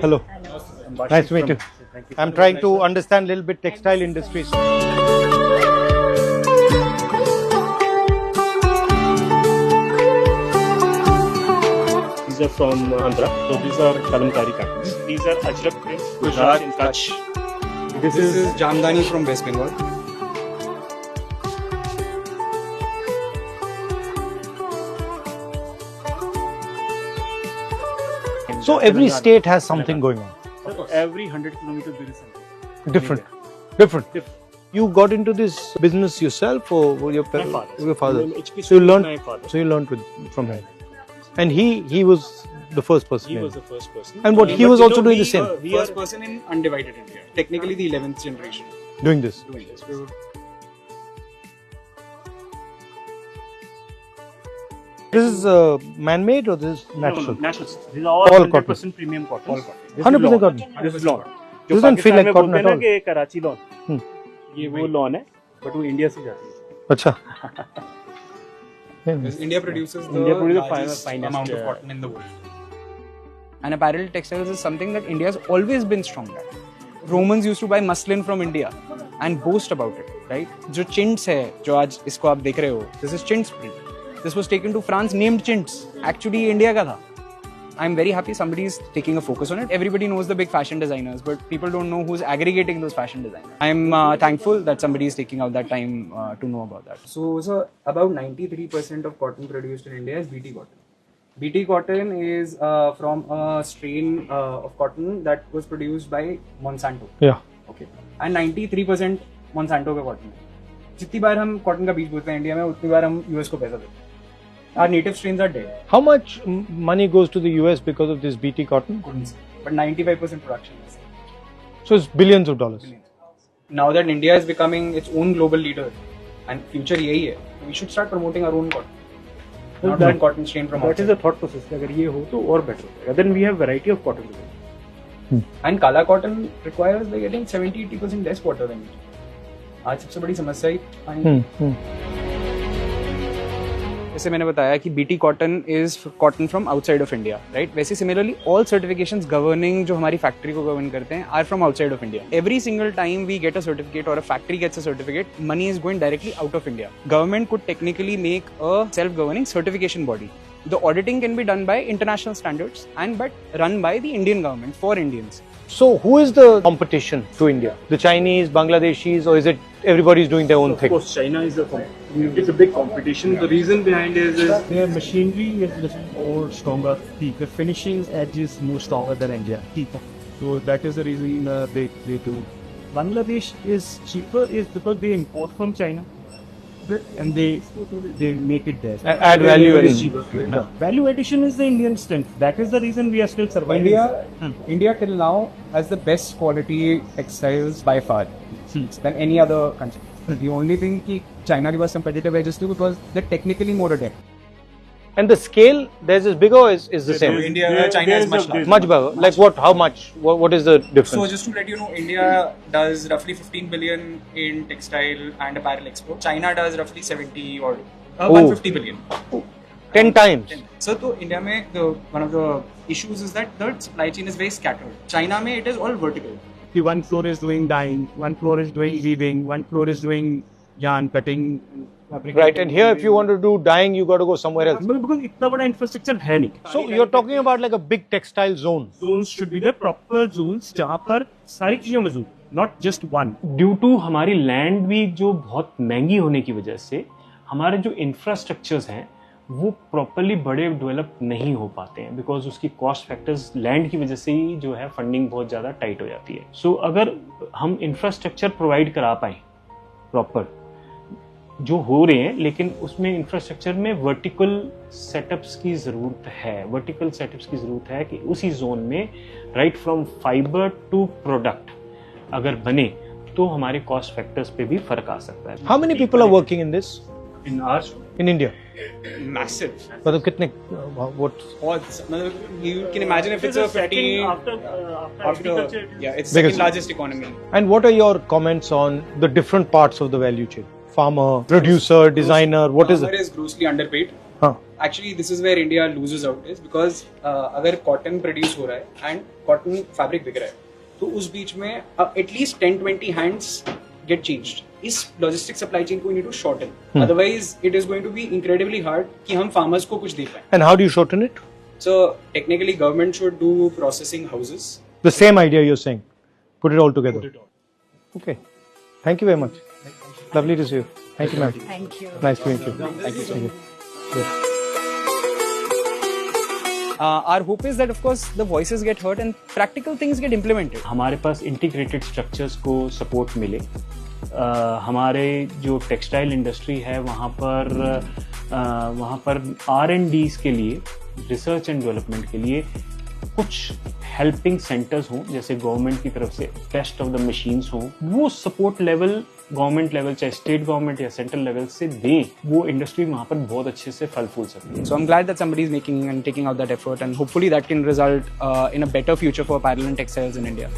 Hello. Nice to meet you. I'm trying to understand a little bit textile industries. These are from Andhra. So these are Kalamkari patterns. These are Ajrak prints, Gujarat in Kutch. This is Jamdani from West Bengal. So every state has something going on. So every 100 kilometers there is something. Different. You got into this business yourself, or were your My father. Your father. HP So you my learned. father. So you learned from him, and he was the first person. He in. was the first person. And what he was also doing the same. We First are person in undivided India. Technically the 11th generation Doing this. doing this. This is man-made or this is natural? natural. These are all All 100% premium cotton. All cotton. This is 100% lawn. cotton. This is lawn. This doesn't feel like cotton at all. कि Karachi lawn Hmm. ये वो lawn है but वो India से जाती है. अच्छा. Because India produces the India produces the largest finest, amount of cotton in the world. And apparel textiles is something that India has always been strong at. Romans used to buy muslin from India and boast about it, right? जो chintz है, जो आज इसको आप देख रहे हो, this is chintz print. This was taken to France, named chintz. Actually, India का था. I'm very happy somebody is taking a focus on it. Everybody knows the big fashion designers, but people don't know who's aggregating those fashion designers. I'm thankful that somebody is taking out that time to know about that. So about 93% of cotton produced in India is BT cotton. BT cotton is from a strain of cotton that was produced by Monsanto. Yeah. Okay. And 93% Monsanto का cotton है. जितनी बार हम cotton का बीज बोलते हैं India में उतनी बार हम US को पैसा देते हैं. Our native strains are dead. How much money goes to the US because of this BT cotton? Couldn't say. But 95% production is. So it's billions of dollars. Now that India is becoming its own global leader and future यही है, we should start promoting our own cotton. Not that cotton strain from That outside. is the thought process. अगर ये हो तो और better होगा. Then we have variety of cotton. And Kala cotton requires like getting 70-80% less water than it. आज सबसे बड़ी समस्या ही पानी. जैसे मैंने बताया कि BT cotton is cotton from outside of India, right? वैसे similarly all certifications governing जो हमारी factory को govern करते हैं are from outside of India. Every single time we get a certificate or a factory gets a certificate, money is going directly out of India. Government could technically make a self-governing certification body. The auditing can be done by international standards but run by the Indian government for Indians. So who is the competition to India? The Chinese, Bangladeshis, or is it everybody is doing their own Of thing? course, China is it's a big competition. The reason behind is Their machinery is little more stronger. The finishing edge is more stronger than India. So that is the reason they do. Bangladesh is cheaper is because they import from China and they make it there. Add value It is and- cheaper. Value addition is the Indian strength. That is the reason we are still surviving. India till now has the best quality textiles by far than any other country. The only thing कि China was competitive edges too because they're technically more adept. And the scale, theirs is bigger or is the same? China is much larger. Much bigger. Like what? How much? What is the difference? So just to let you know, India does roughly 15 billion in textile and apparel export. China does roughly 70 or 150 billion. 10 times. So to India में one of the issues is that the supply chain is very scattered. China में it is all vertical. The one floor is doing dyeing, one floor is doing weaving, one floor is doing yarn cutting. Right. And here, if you want to do dyeing, you got to go somewhere else. Because इतना बड़ा infrastructure है नहीं. So you're talking about like a big textile zone. Zones should be the proper zones जहाँ पर सारी चीजें मौजूद, not just one. Due to हमारी लैंड भी जो बहुत महंगी होने की वजह से हमारे जो इंफ्रास्ट्रक्चर्स हैं वो प्रॉपरली बड़े डेवलप नहीं हो पाते हैं बिकॉज उसकी कॉस्ट फैक्टर्स लैंड की वजह से ही जो है फंडिंग बहुत ज़्यादा टाइट हो जाती है. सो अगर हम इंफ्रास्ट्रक्चर प्रोवाइड करा पाएँ प्रॉपर जो हो रहे हैं लेकिन उसमें इंफ्रास्ट्रक्चर में वर्टिकल सेटअप्स की ज़रूरत है कि उसी जोन में right from fiber to product अगर बने तो हमारे कॉस्ट फैक्टर्स पे भी फर्क आ सकता है. How many people are working in this in hours in India? Massive. मतलब कितने? What? Odds. You can imagine if it's a 50 after after yeah, it's Biggest. second largest economy. And what are your comments on the different parts of the value chain? Farmer, producer, designer. What is Farmer it? is grossly underpaid. हाँ. Actually, this is where India loses out is because अगर cotton produce हो रहा है and cotton fabric बिक रहा है, तो उस बीच में at least 10-20 hands get changed. इस logistic supply chain को we need to shorten. Otherwise, it is going to be incredibly hard कि हम farmers को कुछ दे पाएं. And how do you shorten it? So technically, government should do processing houses. The same idea you're saying. Put it all together. Okay. Thank you very much. Lovely to see you. Thank you, ma'am. Thank you. Nice to meet you. Thank you so much. Yes. Our hope is that, of course, the voices get heard and practical things get implemented. हमारे पास integrated structures को support मिले। हमारे जो textile industry है वहाँ पर R&Ds के लिए, रिसर्च एंड डेवलपमेंट के लिए कुछ हेल्पिंग सेंटर्स हों, जैसे गवर्नमेंट की तरफ से बेस्ट ऑफ द मशीन्स हों, वो सपोर्ट लेवल गवर्नमेंट लेवल, चाहे स्टेट गवर्नमेंट या सेंट्रल लेवल से दें, वो इंडस्ट्री वहाँ पर बहुत अच्छे से फल फूल सकती है। So I'm glad that somebody is making and taking out that effort, and hopefully that can result in a better future for apparel and textiles in India.